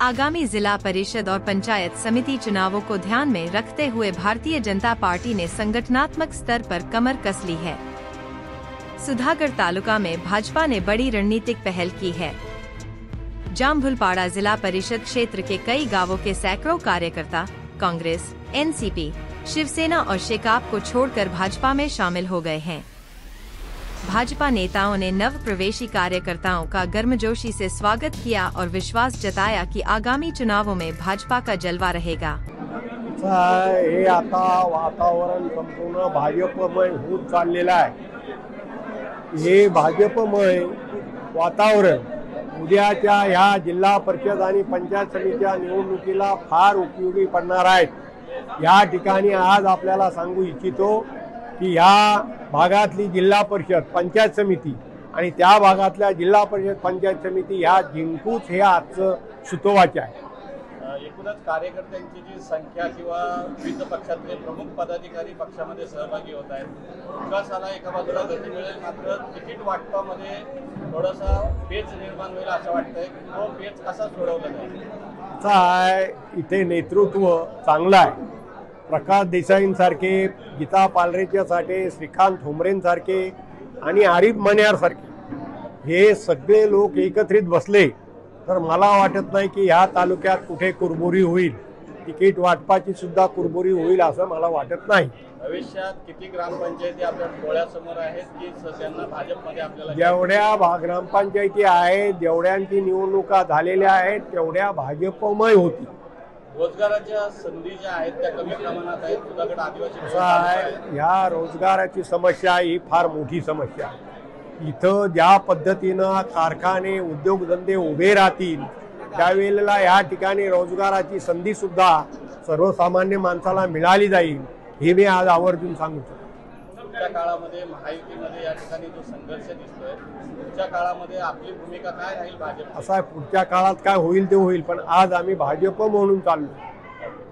आगामी जिला परिषद और पंचायत समिति चुनावों को ध्यान में रखते हुए भारतीय जनता पार्टी ने संगठनात्मक स्तर पर कमर कस ली है। सुधागढ़ तालुका में भाजपा ने बड़ी रणनीतिक पहल की है। जामभुलपाड़ा जिला परिषद क्षेत्र के कई गांवों के सैकड़ों कार्यकर्ता कांग्रेस, एनसीपी, शिवसेना और शेकाप को छोड़कर भाजपा में शामिल हो गए हैं। भाजपा नेताओं ने नव प्रवेशी कार्यकर्ताओं का गर्मजोशी से स्वागत किया और विश्वास जताया कि आगामी चुनावों में भाजपा का जलवा रहेगा। हे आता वातावरण संपूर्ण भाजपमय होत चाललेलं आहे। हे भाजपमय वातावरण उद्याच्या ह्या जिल्हा परिषद आणि पंचायत समितीच्या निवडणुकीला फार उपयोगी पडणार आहे। या ठिकाणी आज आपल्याला सांगू इच्छितो की ह्या भागातली जिल्हा परिषद पंचायत समिती आणि त्या भागातल्या जिल्हा परिषद पंचायत समिती ह्या जिंकूच हे आजचं सुतोवाच आहे। एकूणच कार्यकर्त्यांची जी संख्या किंवा विविध पक्षातले प्रमुख पदाधिकारी पक्षामध्ये सहभागी होत आहेत। विकासाला एका बाजूला गती मिळेल, मात्र तिकीट वाटपामध्ये थोडासा पेच निर्माण होईल असं वाटतंय। तो पेच कसा सोडवला जाईल? इथे नेतृत्व चांगलं आहे। प्रकाश देसाईंसारखे, गीता पालरेच्यासारखे, श्रीकांत ठोंबरेंसारखे आणि आरिफ मण्यारसारखे हे सगळे लोक एकत्रित बसले तर मला वाटत नाही की ह्या तालुक्यात कुठे कुरबुरी होईल। तिकीट वाटपाची सुद्धा कुरबुरी होईल असं मला वाटत नाही। भविष्यात किती ग्रामपंचायती आपल्या डोळ्यासमोर आहेत की सध्यांना भाजपमध्ये आपल्याला जेवढ्या ग्रामपंचायती आहेत, जेवढ्यांची निवडणुका झालेल्या आहेत तेवढ्या भाजपमय होती। रोजगाराच्या संधी ज्या आहेत त्या कमी प्रमाणात आहेत। सुधागड आदिवासी ह्या रोजगाराची समस्या ही फार मोठी समस्या आहे। इथं ज्या पद्धतीनं कारखाने उद्योगधंदे उभे राहतील त्यावेळेला या ठिकाणी रोजगाराची संधी सुद्धा सर्वसामान्य माणसाला मिळाली जाईल हे मी आज आवर्जून सांगतो। पुढच्या काळामध्ये महायुतीमध्ये या ठिकाणी जो संघर्ष दिसतोय, पुढच्या काळामध्ये आपली भूमिका काय राहील भाजप? असा पुढच्या काळात काय होईल ते होईल, पण आज आम्ही भाजप म्हणून चाललो।